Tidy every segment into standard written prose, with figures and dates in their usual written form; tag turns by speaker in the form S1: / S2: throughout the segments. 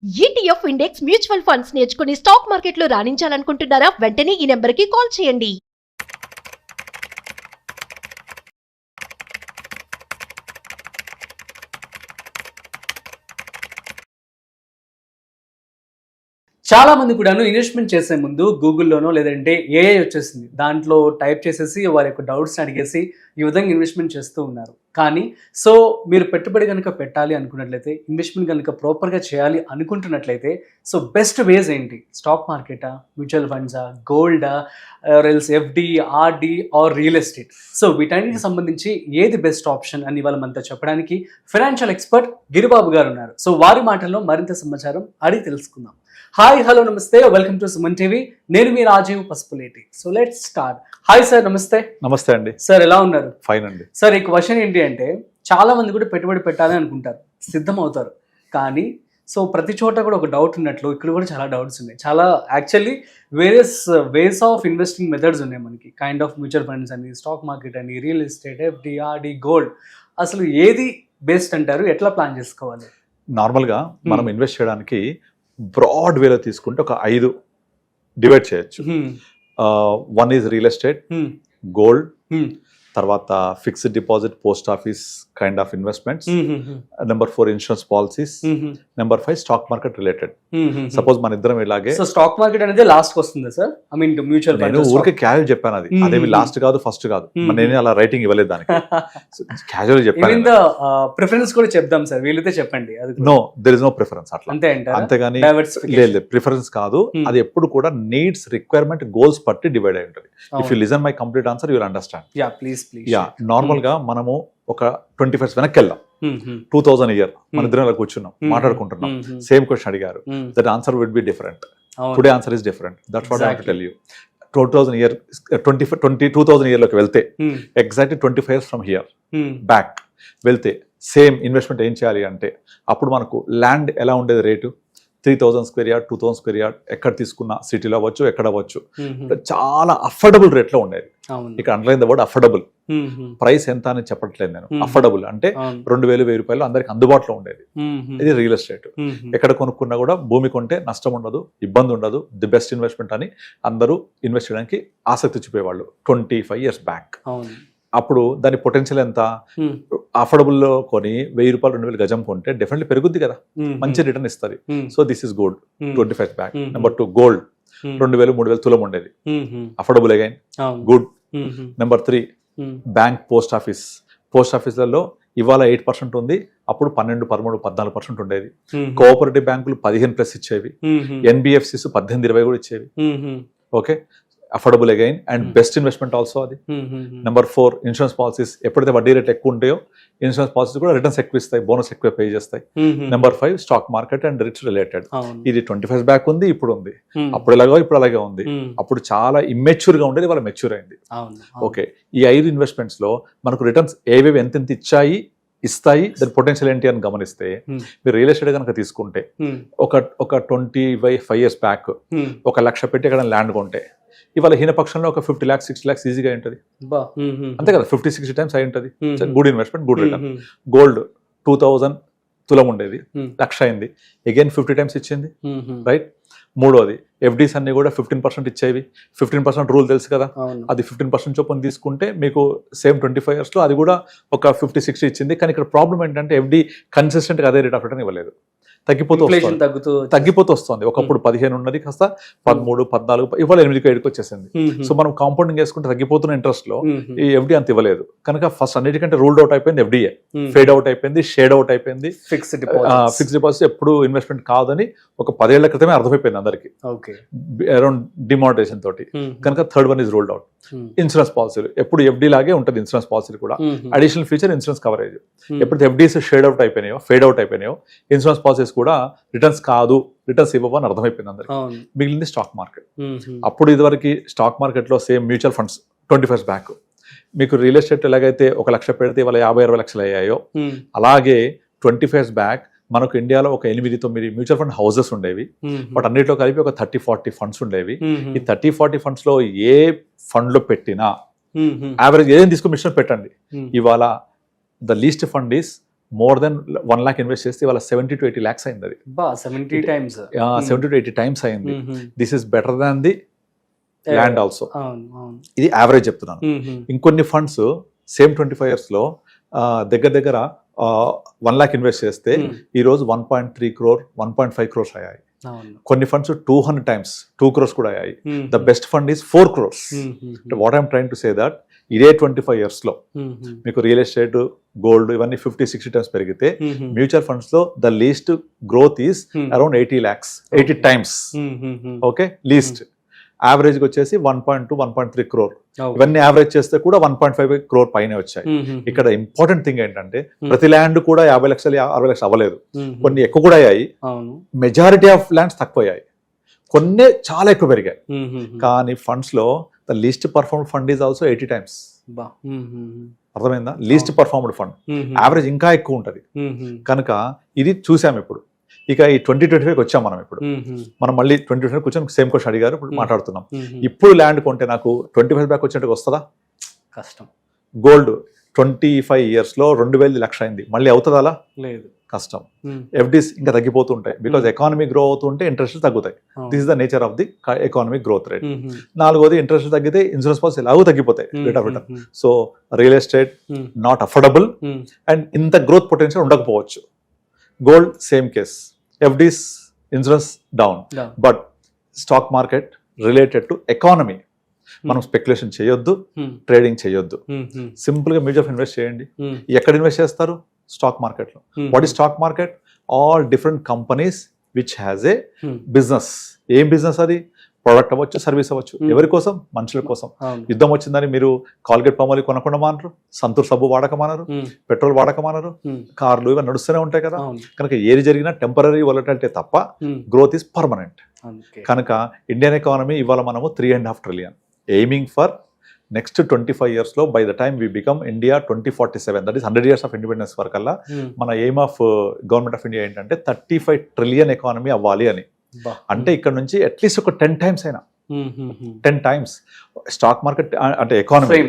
S1: ETF index mutual funds నేర్చుకుని stock మార్కెట్లో రాణించాలనుకుంటున్నారా? వెంటనే ఈ నెంబర్కి కాల్ చేయండి.
S2: చాలా మంది కూడాను ఇన్వెస్ట్మెంట్ చేసే ముందు గూగుల్లోనో లేదంటే ఏఐ వచ్చేసింది, దాంట్లో టైప్ చేసేసి వారి యొక్క డౌట్స్ అడిగేసి ఈ విధంగా ఇన్వెస్ట్మెంట్ చేస్తూ ఉన్నారు. కానీ మీరు పెట్టుబడి కనుక పెట్టాలి అనుకున్నట్లయితే, ఇన్వెస్ట్మెంట్ కనుక ప్రాపర్గా చేయాలి అనుకుంటున్నట్లయితే బెస్ట్ వేస్ ఏంటి? స్టాక్ మార్కెటా, మ్యూచువల్ ఫండ్సా, గోల్డా, else FD, RD or real estate? వీటన్నిటికి సంబంధించి ఏది బెస్ట్ ఆప్షన్ అని ఇవాళ మనతో చెప్పడానికి ఫైనాన్షియల్ ఎక్స్పర్ట్ గిరిబాబు గారు ఉన్నారు. వారి మాటల్లో మరింత సమాచారం అడిగి తెలుసుకుందాం. హాయ్, హలో, నమస్తే, వెల్కమ్ టు సుమన్ టీవీ. నేను మీ Rajeev Pasupuleti. Let's start. Hi sir, నమస్తే.
S3: నమస్తే అండి
S2: సార్, ఎలా ఉన్నారు?
S3: ఫైన్ అండి.
S2: సార్, ఈ క్వశ్చన్ ఏంటి అంటే, చాలా మంది కూడా పెట్టుబడి పెట్టాలని అనుకుంటారు, సిద్ధం అవుతారు, కానీ ప్రతి చోట కూడా ఒక డౌట్ ఉన్నట్లు ఇక్కడ కూడా చాలా డౌట్స్ ఉన్నాయి. చాలా actually various ways of investing methods ఉన్నాయి మనకి. కైండ్ ఆఫ్ మ్యూచువల్ ఫండ్స్ అని, స్టాక్ మార్కెట్ అని, real estate, FD, RD, gold. అసలు ఏది బెస్ట్ అంటారు? ఎట్లా ప్లాన్ చేసుకోవాలి?
S3: నార్మల్గా మనం ఇన్వెస్ట్ చేయడానికి బ్రాడ్ వేలో తీసుకుంటే ఒక 5 డివైడ్ చేయొచ్చు. 1 ఈజ్ రియల్ ఎస్టేట్, గోల్డ్, తర్వాత fixed deposit, post office kind of investments, number 4 insurance policies, number 5 stock market related. Suppose మన ఇద్దరం ఇలాగే
S2: స్టాక్ మార్కెట్ అనేది లాస్ట్ వస్తుందా sir? I mean mutual fund.
S3: నేను ఊరికే క్యాజువల్ చెప్పాను, అదేమి లాస్ట్ కాదు ఫస్ట్ కాదు, నేను అలా రైటింగ్ ఇవ్వలేదు దానికి, క్యాజువల్ చెప్పాను.
S2: ప్రిఫరెన్స్ కూడా చెప్దాం సార్, వీలైతే చెప్పండి.
S3: No, there is no preference అట్లా,
S2: అంతేగాని
S3: లేదు ప్రిఫరెన్స్ కాదు. అది ఎప్పుడు కూడా నీడ్స్, రిక్వైర్మెంట్, గోల్స్ పట్టి డివైడ్ అయి ఉంటుంది. If you listen my complete answer, you will understand. Normal గా మనము ఒక 25 వెనక్కి వెళ్దాం. 2000 ఇయర్ మన ఇద్దరం ఇలా కూర్చున్నాం, మాట్లాడుకుంటున్నాం, సేమ్ క్వశ్చన్ అడిగారు. That answer will be different. Today answer is different. That's what I have to tell you. 2000 year 2000 year లోకి వెళ్తే exactly 25 years from here back వెళ్తే సేమ్ ఇన్వెస్ట్మెంట్ ఏం చేయాలి అంటే, అప్పుడు మనకు ల్యాండ్ ఎలా ఉండేది rate? 3000 square yard, 2000 square yard, ఎక్కడ తీసుకున్నా, సిటీలో అవ్వచ్చు, ఎక్కడ అవ్వచ్చు, చాలా అఫోర్డబుల్ రేట్లో ఉండేది. ఇక్కడ underline the word affordable. Price ఎంత అని చెప్పట్లేదు నేను. అఫోర్డబుల్ అంటే 2000 రూపాయలు అందరికి అందుబాటులో ఉండేది. ఇది రియల్ ఎస్టేట్. ఎక్కడ కొనుక్కున్నా కూడా భూమి కొంటే నష్టం ఉండదు, ఇబ్బంది ఉండదు, ది బెస్ట్ ఇన్వెస్ట్మెంట్ అని అందరూ ఇన్వెస్ట్ చేయడానికి ఆసక్తి చూపేవాళ్ళు 25 ఇయర్స్ బ్యాక్. అప్పుడు దాని పొటెన్షియల్ ఎంత? అఫోర్డబుల్ లో కొని 1000 రూపాయలు 2000 గజం కొంటే డెఫినెట్లీ పెరుగుద్ది కదా, మంచి రిటర్న్ ఇస్తుంది. This is gold 25 back. Number 2 gold. 2000 3000 తులం ఉండేది, affordable again, good. Number 3 bank, post office. Post ఆఫీసులలో ఇవాళ 8% ఉంది, అప్పుడు 12, 13, 14% ఉండేది. కోఆపరేటివ్ బ్యాంకులు 15+ ఇచ్చేవి, ఎన్బిఎఫ్సిస్ 18, 20 కూడా ఇచ్చేవి. Okay, affordable again and best investment also అది. Number 4 insurance policies. ఎప్పుడైతే వడ్డీ రేట్ ఎక్కువ ఉంటాయో ఇన్సూరెన్స్ పాలసీస్ కూడా రిటర్న్స్ ఎక్కువ ఇస్తాయి, బోనస్ ఎక్కువ పే చేస్తాయి. Number 5 stock market and rich related. ఇది 25 బ్యాక్ ఉంది, ఇప్పుడు ఉంది. అప్పుడు ఎలాగో ఇప్పుడు అలాగే ఉంది. అప్పుడు చాలా ఇమ్మెచ్యూర్ గా ఉండేది, వాళ్ళ మెచ్యూర్ అయింది. ఓకే, ఈ 5 ఇన్వెస్ట్మెంట్స్ లో మనకు రిటర్న్స్ ఏవేవి ఎంత ఇస్తాయి, దాని పొటెన్షియల్ ఏంటి అని గమనిస్తే, మీరు రియల్ ఎస్టేట్ కనుక తీసుకుంటే ఒక 25 ఇయర్స్ బ్యాక్ 1 లక్ష పెట్టి ఎక్కడ ల్యాండ్ కొంటే ఇవాళ హీనపక్షంలో ఒక 50 lakhs 60 lakhs ఈజీగా ఉంటుంది. అంతే కదా, 50-60 times అయి ఉంటుంది. Good investment, good return. Gold 2000 తులం ఉండేది, 1,00,000 అయింది, అగైన్ 50 times ఇచ్చింది, రైట్. మూడోది ఎఫ్డీస్ అన్ని కూడా 15% ఇచ్చేవి. 15% రూల్ తెలుసు కదా, అది 15% చొప్పున తీసుకుంటే మీకు సేమ్ 25 years లో అది కూడా ఒక 50-60 ఇచ్చింది. కానీ ఇక్కడ ప్రాబ్లం ఏంటంటే ఎఫ్డీ కన్సిస్టెంట్గా అదే రేట్ ఆఫ్ రిటర్న్ ఇవ్వలేదు, తగ్గిపోతూ వస్తుంది. ఒకప్పుడు 15 ఉన్నది కాస్త 13, 14, ఇవాళ 8కి 7కి వచ్చేసింది. మనం కాంపౌండింగ్ చేసుకుంటే తగ్గిపోతున్న ఇంట్రెస్ట్ లో ఈ ఎఫ్డీ అంత ఇవ్వలేదు. కనుక ఫస్ట్ అన్నిటికంటే రూల్డ్ అవుట్ అయిపోయింది ఎఫ్డీఏ, ఫేడ్ అవుట్ అయిపోయింది, షేడ్ అవుట్ అయిపోయింది. ఫిక్స్డ్ డిపాజిట్ ఎప్పుడు ఇన్వెస్ట్మెంట్ కాదని ఒక 10 ఏళ్ల క్రితమే అర్థమైపోయింది అందరికి, అరౌండ్ డిమానిటైజేషన్ తోటి. కనుక third one is ruled out. Insurance పాలసీలు ఎప్పుడు ఎఫ్డీ లాగే ఉంటుంది. ఇన్సూరెన్స్ పాలసీలు కూడా అడిషనల్ ఫీచర్ ఇన్సూరెన్స్ కవరేజ్. ఎప్పుడైతే ఎఫ్డీస్ షేడ్ అవుట్ అయిపోయినాయో, ఫేడ్ అవుట్ అయిపోయినాయో, ఇన్సూరెన్స్ పాలసీస్ కూడా రిటర్న్స్ కాదు, రిటర్న్స్ ఇవ్వని అర్థమైపోయింది అందరికి. మిగిలింది స్టాక్ మార్కెట్. అప్పుడు ఇదివరకు స్టాక్ మార్కెట్ లో సేమ్ మ్యూచువల్ ఫండ్స్ 25 బ్యాక్. మీకు రియల్ ఎస్టేట్ ఎలాగైతే 1 లక్ష పెడితే ఇవాళ 50-60 లక్షలు అయ్యాయో, అలాగే 25 బ్యాక్ మనకు ఇండియాలో ఒక 8-9 మ్యూచువల్ ఫండ్ హౌసెస్ ఉండేవి. బట్ అన్నిట్లో కలిపి ఒక 30-40 ఫండ్స్ ఉండేవి. ఈ 30-40 ఫండ్స్ లో ఏ ఫండ్ లో పెట్టినా యావరేజ్ ఏదైనా తీసుకుని మిషన్ పెట్టండి, ఇవాళ the least fund is more than 1 lakh invest చేస్తే వాళ్ళ 70 to 80 lakhs అయింది అది.
S2: 70 times
S3: 70 to 80 times అయింది. This is better than the land also. ఇది యావరేజ్ చెప్తున్నాను. ఇంకొన్ని ఫండ్స్ సేమ్ 25 years లో దగ్గర 1 lakh ఇన్వెస్ట్ చేస్తే ఈ రోజు 1.3 crore 1.5 crores అయ్యాయి. కొన్ని ఫండ్స్ 200 times 2 crores కూడా అయ్యాయి. The best fund is 4 crores. What I'm trying to say that ఇదే 25 years లో మీకు రియల్ ఎస్టేట్, గోల్డ్ ఇవన్నీ 50-60 times పెరిగితే మ్యూచువల్ ఫండ్స్ లో the least growth is around 80 lakhs 80 times. Okay, least average వచ్చేసి 1.2 1.3 crore. ఇవన్నీ యావరేజ్ చేస్తే కూడా 1.5 crore పైన వచ్చాయి. ఇక్కడ ఇంపార్టెంట్ థింగ్ ఏంటంటే ప్రతి ల్యాండ్ కూడా 50 lakhs 60 lakhs అవ్వలేదు. కొన్ని ఎక్కువ కూడా అయ్యాయి, మెజారిటీ ఆఫ్ ల్యాండ్స్ తక్కువ అయ్యాయి, కొన్ని చాలా ఎక్కువ పెరిగాయి. కానీ ఫండ్స్ లో the least performed fund is also 80 times. అర్థమైందా? లీస్ట్ పర్ఫార్మ్డ్ ఫండ్ యావరేజ్ ఇంకా ఎక్కువ ఉంటది. కనుక ఇది చూసాం. ఇప్పుడు ఇక ఈ 2025 వచ్చాం మనం. ఇప్పుడు మనం మళ్ళీ 2025 కూర్చొని సేమ్ క్వశ్చన్ అడిగారు, ఇప్పుడు మాట్లాడుతున్నాం. ఇప్పుడు ల్యాండ్ కొంటే నాకు 25 బ్యాక్ వచ్చినట్టుగా వస్తుందా?
S2: కష్టం.
S3: గోల్డ్ 25 years లో 2,000 లక్ష అయింది, మళ్ళీ అవుతుందా? అలా లేదు, కష్టం. ఎఫ్డీస్ ఇంకా తగ్గిపోతుంటాయి, బికాజ్ ఎకానమీ గ్రో అవుతుంటే ఇంట్రెస్ట్ తగ్గుతాయి. This is the nature of the economic growth rate. నాలుగోది ఇంట్రెస్ట్ తగ్గితే ఇన్సూరెన్స్ పాలసీ ఎలాగో తగ్గిపోతాయి, rate of return. So real estate not affordable and ఇంత గ్రోత్ పొటెన్షియల్ ఉండకపోవచ్చు. Gold same case, FDs insurance down, but stock market related to economy. మనం speculation చేయొద్దు, trading చేయొద్దు, simple గా మ్యూచువల్ ఫండ్ ఇన్వెస్ట్ చేయండి. ఎక్కడ ఇన్వెస్ట్ చేస్తారు? స్టాక్ మార్కెట్ లో. What is stock market? All different companies which has a business. ఏం business అది? ప్రోడక్ట్ అవ్వచ్చు, సర్వీస్ అవ్వచ్చు. ఎవరి కోసం? మనుషుల కోసం. యుద్ధం వచ్చిందని మీరు కాల్గేట్ పామాయిల్ కొనకుండా మానరు, సంతూర్ సబ్బు వాడకమానరు, పెట్రోల్ వాడకమానరు, కార్లు ఇవన్నీ నడుస్తూనే ఉంటాయి కదా. కనుక ఏది జరిగినా టెంపరీ వొలటిలిటీ తప్ప గ్రోత్ ఈస్ పర్మనెంట్. కనుక ఇండియన్ ఎకానమీ ఇవాళ మనము 3.5 trillion aiming for next 25 years లో by the time we become India 2047, that is 100 years of independence వరకల్లా మన aim of government of India ఏంటంటే 35 trillion ఎకానమీ అవ్వాలి అని. అంటే ఇక్కడ నుంచి అట్లీస్ట్ ఒక 10 times అయినా 10 times స్టాక్ మార్కెట్ అంటే ఎకానమీ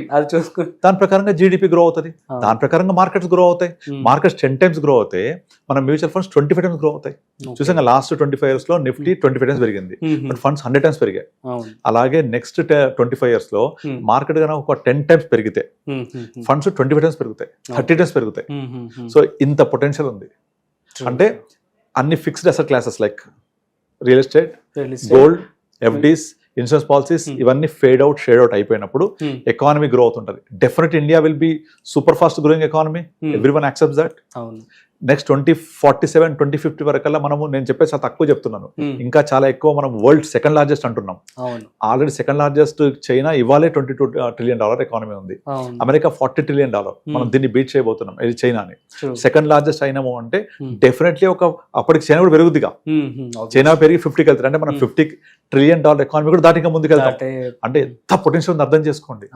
S3: దాని ప్రకారంగా జీడిపి గ్రో అవుతుంది, దాని ప్రకారంగా మార్కెట్స్ గ్రో అవుతాయి. మార్కెట్స్ 10 times గ్రో అవుతాయి, మన మ్యూచువల్ ఫండ్స్ 25 times గ్రో అవుతాయి. చూసాం లాస్ట్ 25 years లో నిఫ్టీ 25 times పెరిగింది, బట్ ఫండ్స్ 100 times పెరిగాయి. అలాగే నెక్స్ట్ 25 years లో మార్కెట్ కనుక ఒక 10 times పెరిగితే ఫండ్స్ 25 times పెరుగుతాయి, 30 times పెరుగుతాయి. సో ఇంత పొటెన్షియల్ ఉంది. అంటే అన్ని fixed asset classes like real estate, gold, FDs, insurance policies ఇవన్నీ షేడ్ అవుట్ అయిపోయినప్పుడు ఎకానమీ గ్రో అవుతుంటది. Definite India will be super fast growing economy. Everyone accepts that. Next 2047 2050 వరకల్లా మనము, నేను చెప్పేసి చాలా తక్కువ చెప్తున్నాను, ఇంకా చాలా ఎక్కువ మనం వరల్డ్ సెకండ్ లార్జెస్ట్ అంటున్నాం. ఆల్రెడీ సెకండ్ లార్జెస్ట్ చైనా ఇవాళే $22 trillion ఎకానమీ ఉంది, అమెరికా $40 trillion. మనం దీన్ని బీట్ చేయబోతున్నాం ఇది చైనాని. సెకండ్ లార్జెస్ట్ అయినాము అంటే డెఫినెట్లీ అప్పటికి చైనా కూడా పెరుగుద్దిగా. చైనా పెరిగి 50కి వెళ్తారు అంటే మనం $50 trillion ఎకానమీ కూడా దాటి ఇంకా ముందుకు వెళ్తాం. అంటే ఎంత పొటెన్షియల్ ఉంది అర్థం చేసుకోండి.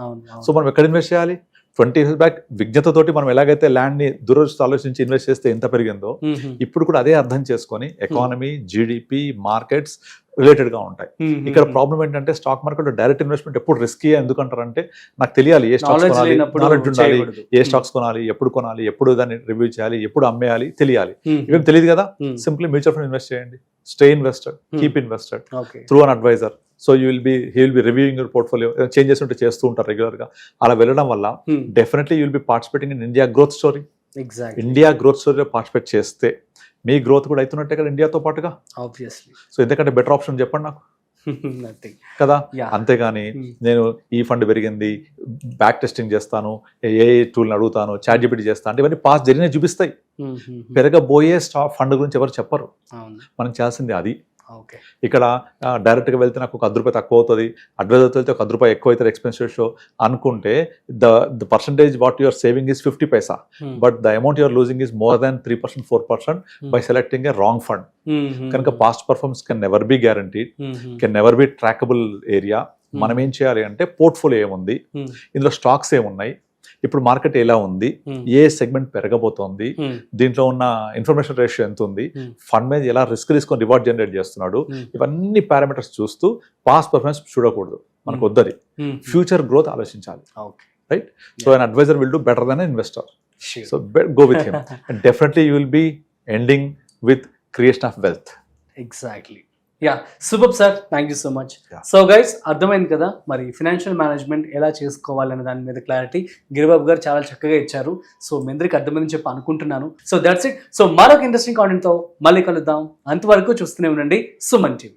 S3: సో మనం ఎక్కడ ఇన్వెస్ట్ చేయాలి? 20 years బ్యాక్ విజ్ఞతతోటి మనం ఎలాగైతే ల్యాండ్ ని దూరదృష్టి ఆలోచించి ఇన్వెస్ట్ చేస్తే ఎంత పెరిగిందో, ఇప్పుడు కూడా అదే అర్థం చేసుకొని ఎకానమీ, జీడిపి, మార్కెట్స్ రిలేటెడ్ గా ఉంటాయి. ఇక్కడ ప్రాబ్లం ఏంటంటే స్టాక్ మార్కెట్ లో డైరెక్ట్ ఇన్వెస్ట్మెంట్ ఎప్పుడు రిస్కీ. ఎందుకంటారంటే నాకు తెలియాలి ఏ స్టాక్స్ కొనాలి, నాలెడ్జ్ ఉండాలి, ఏ స్టాక్స్ కొనాలి, ఎప్పుడు దాన్ని రివ్యూ చేయాలి, ఎప్పుడు అమ్మేయాలి తెలియాలి. ఇవేం తెలియదు కదా. సింప్లీ మ్యూచువల్ ఫండ్ ఇన్వెస్ట్ చేయండి, stay invested, keep invested through an advisor. So he will be reviewing your portfolio. Changes ఉంటే చేస్తూ ఉంటారు రెగ్యులర్ గా. అలా వెళ్ళడం వల్ల definitely you will be participating in India growth story. India growth స్టోరీలో participate చేస్తే మీ గ్రోత్ కూడా అవుతున్నట్టే కదా ఇండియాతో పాటుగా. సో ఎందుకంటే బెటర్ ఆప్షన్ చెప్పండి నాకు కదా. అంతేగాని నేను ఈ ఫండ్ పెరిగింది, బ్యాక్ టెస్టింగ్ చేస్తాను, ఏ టూల్ని అడుగుతాను, చాట్ జీపీటీ చేస్తాను అంటే ఇవన్నీ పాస్ జరిగిన చూపిస్తాయి. పెరగబోయే ఫండ్ గురించి ఎవరు చెప్పరు. మనం చేయాల్సింది అది. ఇక్కడ డైరెక్ట్ గా వెళ్తే నాకు ఒక ₹10 తక్కువ అవుతుంది, అడ్వైజర్ వెళ్తే ఒక ₹10 ఎక్కువ అవుతుంది ఎక్స్పెన్స్ రేషియో అనుకుంటే the percentage what your saving is 50 paisa, but the amount your losing is more than 3% 4% by selecting a wrong fund. కనుక past performance can never be guaranteed, can never be trackable area. మనం ఏం చేయాలి అంటే portfolio ఏముంది, ఇందులో stocks ఏమున్నాయి, ఇప్పుడు market ఎలా ఉంది, ఏ సెగ్మెంట్ పెరగబోతోంది, దీంట్లో ఉన్న ఇన్ఫర్మేషన్ రేషియో ఎంత ఉంది, ఫండ్ మీద ఎలా రిస్క్ తీసుకొని రివార్డ్ జనరేట్ చేస్తున్నాడు, ఇవన్నీ పారామీటర్స్ చూస్తూ పాస్ట్ పర్ఫార్మెన్స్ చూడకూడదు. మనకు వద్దది. ఫ్యూచర్ గ్రోత్ ఆలోచించాలి. Right. So an advisor will do better than investor. So go with him. And definitely you will be ending with creation of wealth.
S2: Exactly yeah super sir, thank you so much.
S3: Yeah.
S2: So guys అర్థమైంది కదా మరి financial management ఎలా చేసుకోవాలనే దాని మీద clarity Giribabu గారు చాలా చక్కగా ఇచ్చారు. సో మీ అందరికి అర్థమైందని చెప్పి అనుకుంటున్నాను. So that's it. సో మరొక ఇంట్రెస్టింగ్ కాంటెంట్తో మళ్ళీ కలుద్దాం. అంతవరకు చూస్తూనే ఉండండి సుమన్ టీవీ.